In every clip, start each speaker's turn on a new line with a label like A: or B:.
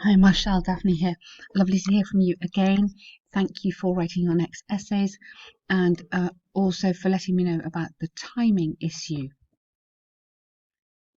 A: Hi, Marshal, Daphne here. Lovely to hear from you again. Thank you for writing your next essays and also for letting me know about the timing issue.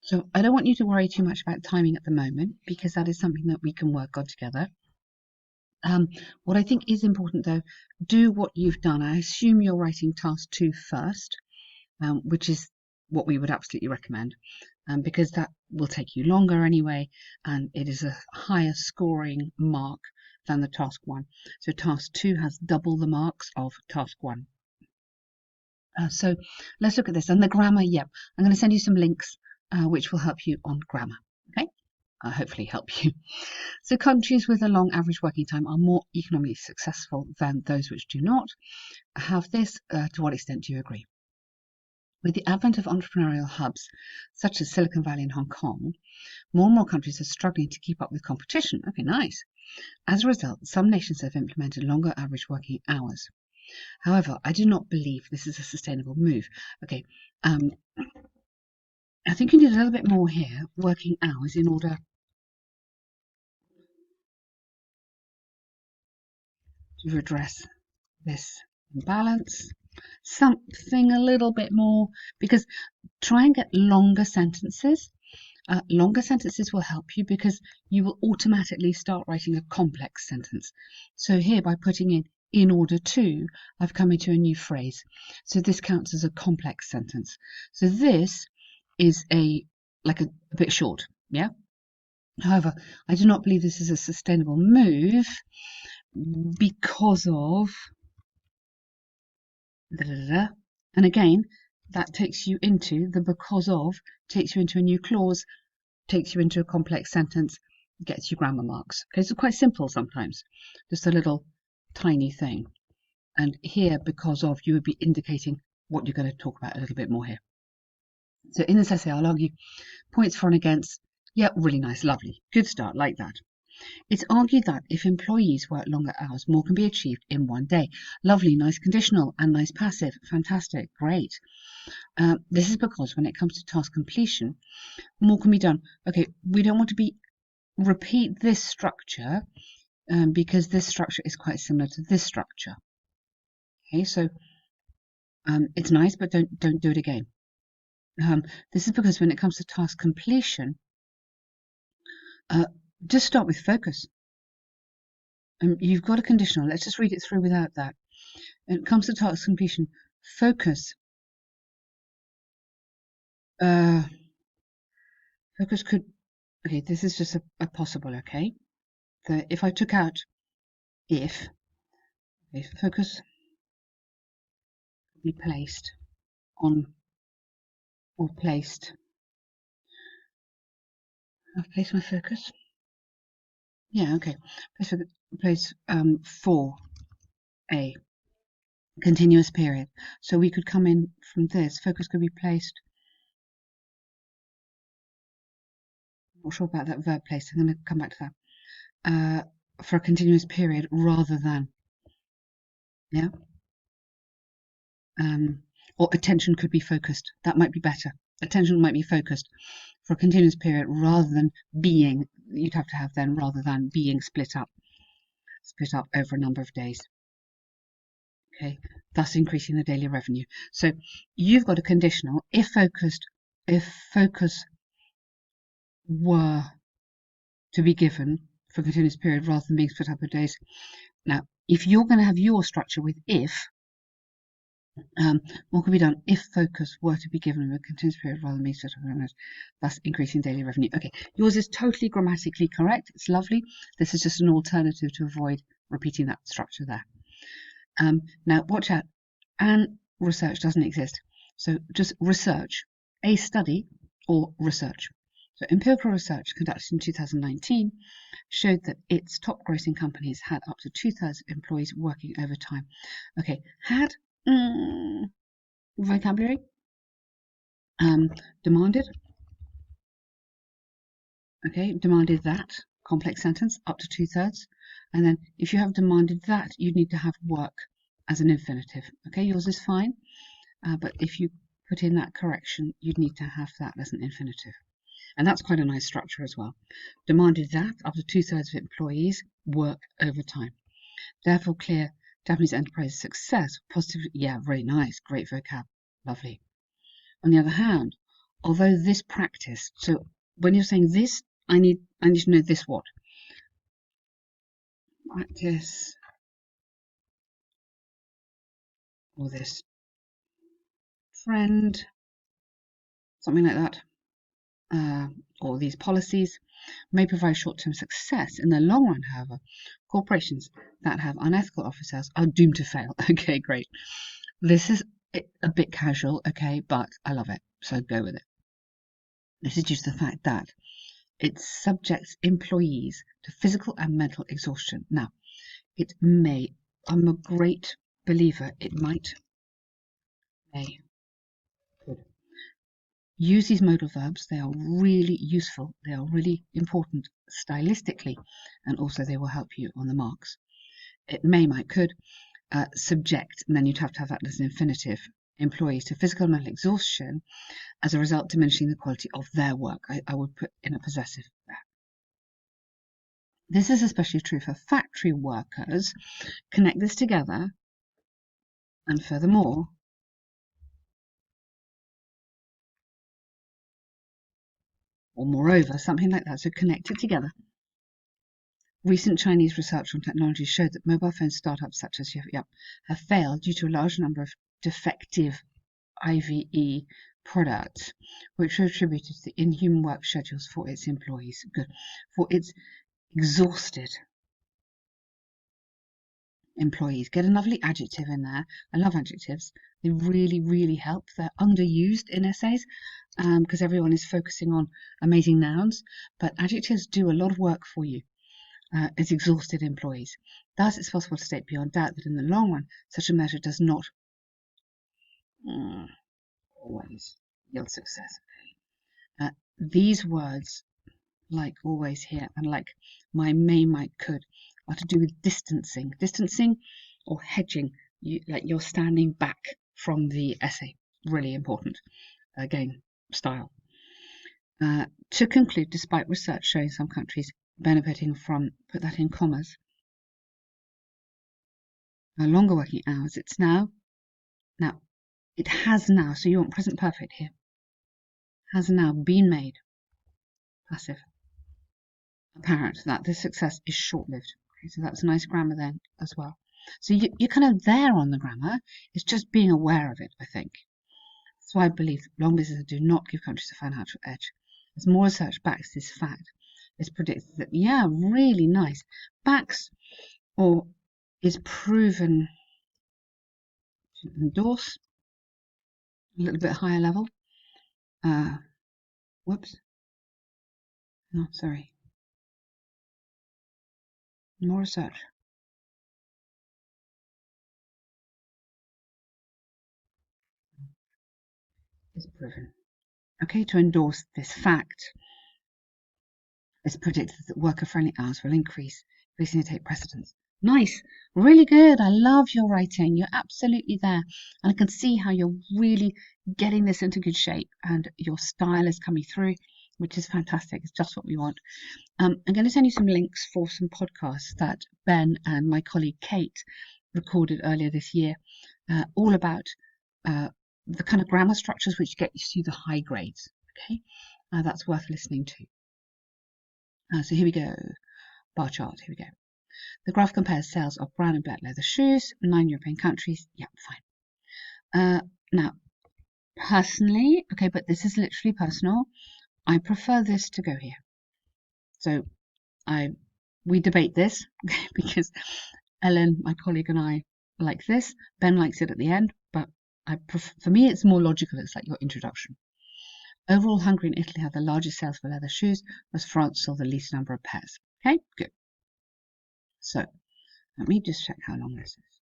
A: So I don't want you to worry too much about timing at the moment because that is something that we can work on together. What I think is important though, do what you've done. I assume you're writing task 2 first, which is what we would absolutely recommend. Because that will take you longer anyway, and it is a higher scoring mark than the task 1. So task 2 has double the marks of task 1. So let's look at this. And the grammar, yep, I'm going to send you some links which will help you on grammar. Okay, hopefully help you. So countries with a long average working time are more economically successful than those which do not have this. To what extent do you agree? With the advent of entrepreneurial hubs such as Silicon Valley and Hong Kong, more and more countries are struggling to keep up with competition. Okay, nice. As a result, some nations have implemented longer average working hours. However, I do not believe this is a sustainable move. Okay, I think you need a little bit more here, working hours, in order to address this imbalance. Something a little bit more, because try and get longer sentences. Longer sentences will help you because you will automatically start writing a complex sentence. So here, by putting in order to, I've come into a new phrase. So this counts as a complex sentence. So this is a bit short, yeah? However, I do not believe this is a sustainable move because of and again, that takes you into the because of, takes you into a new clause, takes you into a complex sentence, gets you grammar marks. Okay, so quite simple sometimes, just a little tiny thing. And here, because of, you would be indicating what you're going to talk about a little bit more here. So in this essay, I'll argue points for and against. Yeah, really nice, lovely, good start, like that. It's argued that if employees work longer hours, more can be achieved in one day. Lovely, nice conditional and nice passive. Fantastic, great. This is because when it comes to task completion, more can be done. Okay, we don't want to repeat this structure because this structure is quite similar to this structure. Okay, so it's nice, but don't do it again. This is because when it comes to task completion, just start with focus. You've got a conditional. Let's just read it through without that. When it comes to task completion, focus. Focus could. Okay, this is just a possible. Okay, if I took out if, okay, focus be placed on or placed. I've placed my focus. Yeah, okay. Place for a continuous period. So we could come in from this. Focus could be placed. I'm not sure about that verb placed. I'm going to come back to that. For a continuous period rather than. Yeah. Or attention could be focused. That might be better. Attention might be focused for a continuous period rather than being. You'd have to have then rather than being split up over a number of days. Okay, thus increasing the daily revenue. So you've got a conditional if focus were to be given for a continuous period rather than being split up over days. Now, if you're going to have your structure with if, what can be done if focus were to be given in a continuous period rather than being split up over days, thus increasing daily revenue. Okay, yours is totally grammatically correct. It's lovely. This is just an alternative to avoid repeating that structure there. Now, watch out. And research doesn't exist. So just research, a study or research. So empirical research conducted in 2019 showed that its top grossing companies had up to 2/3 of employees working overtime. Okay, had vocabulary demanded. Okay, demanded that complex sentence up to 2/3, and then if you have demanded that, you need to have work as an infinitive. Okay, yours is fine, but if you put in that correction, you'd need to have that as an infinitive. And that's quite a nice structure as well. Demanded that up to 2/3 of employees work overtime. Therefore, clear Japanese enterprise success. Positive, yeah, very nice, great vocab, lovely. On the other hand, although this practice, so when you're saying this, I need to know this what? Practice or this trend, something like that, or these policies may provide short-term success. In the long run, however, corporations that have unethical officers are doomed to fail. Okay, great. This is a bit casual, okay, but I love it, so go with it. This is due to the fact that it subjects employees to physical and mental exhaustion. Now, it may, I'm a great believer, it might, may, could. Use these modal verbs. They are really useful. They are really important stylistically, and also they will help you on the marks. It may, might, could. Subject, and then you'd have to have that as an infinitive, employees to physical and mental exhaustion, as a result diminishing the quality of their work. I would put in a possessive there. This is especially true for factory workers. Connect this together, and furthermore, or moreover, something like that. So connect it together. Recent Chinese research on technology showed that mobile phone startups such as have failed due to a large number of defective IVE products, which are attributed to the inhuman work schedules for its employees. Good. For its exhausted employees. Get a lovely adjective in there. I love adjectives. They really, really help. They're underused in essays because everyone is focusing on amazing nouns, but adjectives do a lot of work for you. As exhausted employees. Thus, it's possible to state beyond doubt that in the long run, such a measure does not always yield success. These words, like always here, and like my may, might, could, are to do with distancing. Distancing or hedging, like you're standing back from the essay. Really important. Again, style. To conclude, despite research showing some countries benefiting from, put that in commas, longer working hours, it has now, so you want present perfect here, has now been made, passive, apparent that this success is short-lived. Okay, so that's nice grammar then as well. So you're kind of there on the grammar, it's just being aware of it, I think. That's why I believe that long businesses do not give countries a financial edge. As more research backs this fact, it's predicted that, yeah, really nice, backs or is proven to endorse a little bit higher level. Whoops. No, sorry. More research. Is proven. Okay, to endorse this fact, it's predicted that worker-friendly hours will increasingly take precedence. Nice, really good. I love your writing. You're absolutely there. And I can see how you're really getting this into good shape and your style is coming through, which is fantastic. It's just what we want. I'm going to send you some links for some podcasts that Ben and my colleague Kate recorded earlier this year, all about the kind of grammar structures which get you to the high grades. Okay, that's worth listening to. So here we go. Bar chart. Here we go. The graph compares sales of brown and black leather shoes, 9 European countries. Yeah, fine. Now, personally, okay, but this is literally personal. I prefer this to go here. So we debate this because Ellen, my colleague, and I like this. Ben likes it at the end, but for me, it's more logical. It's like your introduction. Overall, Hungary and Italy have the largest sales for leather shoes, whereas France saw the least number of pairs. Okay, good. So let me just check how long this is.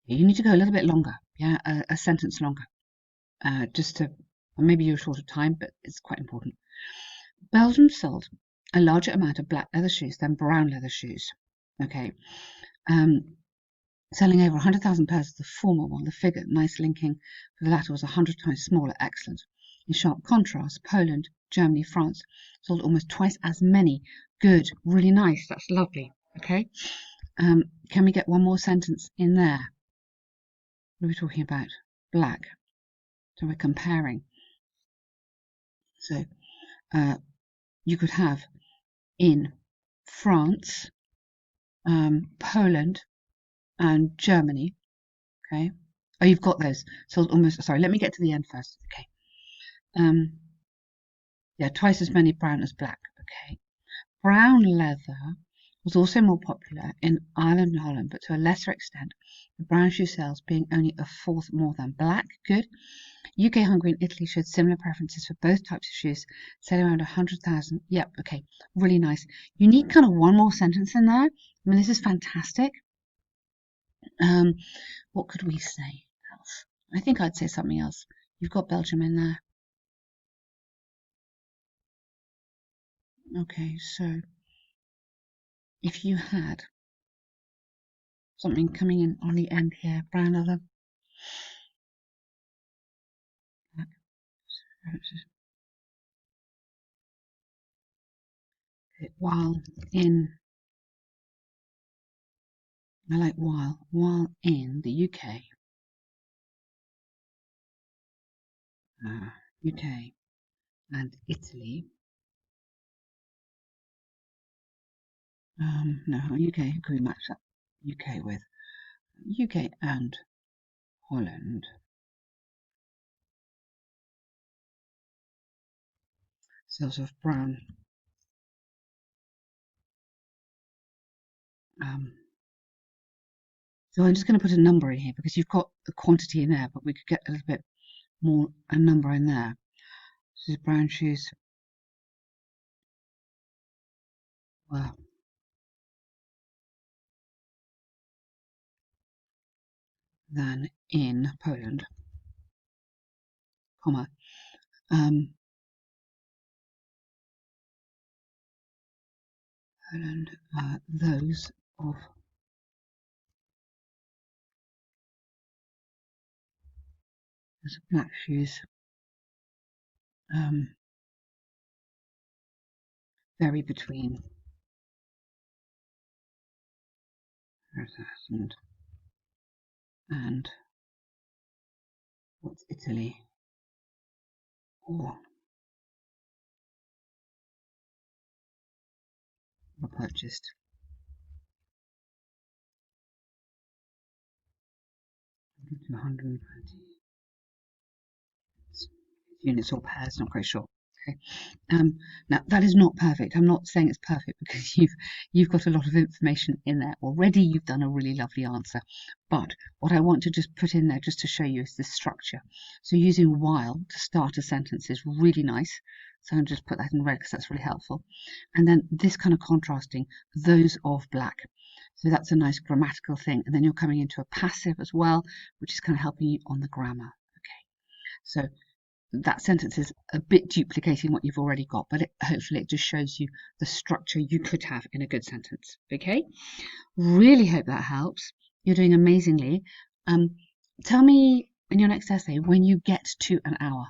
A: You need to go a little bit longer, yeah, a sentence longer, just to, maybe you're short of time, but it's quite important. Belgium sold a larger amount of black leather shoes than brown leather shoes. Okay, selling over 100,000 pairs of the former one. The figure, nice linking, for the latter was 100 times smaller. Excellent. in sharp contrast. Poland, Germany, France sold almost twice as many. Good, really nice. That's lovely. Okay. Can we get one more sentence in there? What are we talking about? Black. So we're comparing. So you could have in France, Poland, and Germany. Okay. Oh, you've got those. So almost. Sorry. Let me get to the end first. Okay. Yeah, twice as many brown as black. Okay. Brown leather was also more popular in Ireland and Holland, but to a lesser extent, the brown shoe sales being only a fourth more than black. Good. UK, Hungary, and Italy showed similar preferences for both types of shoes, selling around 100,000. Yep, okay, really nice. You need kind of one more sentence in there. I mean, this is fantastic. What could we say else? I think I'd say something else. You've got Belgium in there. Okay, so if you had something coming in on the end here, brown leather, black, while in, I like while in the UK, UK and Italy, no, UK, could we match that UK with UK and Holland, sales of brown, so I'm just going to put a number in here because you've got the quantity in there, but we could get a little bit more, a number in there. This is brown shoes. Well, than in Poland, comma, Poland, those of black shoes vary between 1,000 and what's Italy or were purchased 120 units or pairs, not quite sure. Okay. Now that is not perfect. I'm not saying it's perfect because you've got a lot of information in there already. You've done a really lovely answer. But what I want to just put in there just to show you is the structure. So using while to start a sentence is really nice. So I'm just put that in red because that's really helpful. And then this kind of contrasting those of black. So that's a nice grammatical thing. And then you're coming into a passive as well, which is kind of helping you on the grammar. Okay. So that sentence is a bit duplicating what you've already got, but hopefully it just shows you the structure you could have in a good sentence. Okay, really hope that helps. You're doing amazingly. Tell me in your next essay when you get to an hour,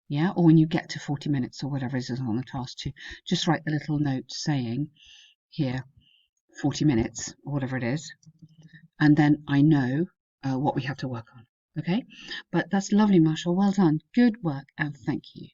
A: yeah, or when you get to 40 minutes or whatever is on the task to just write a little note saying here 40 minutes or whatever it is, and then I know what we have to work on. Okay, but that's lovely, Marshall. Well done. Good work, and thank you.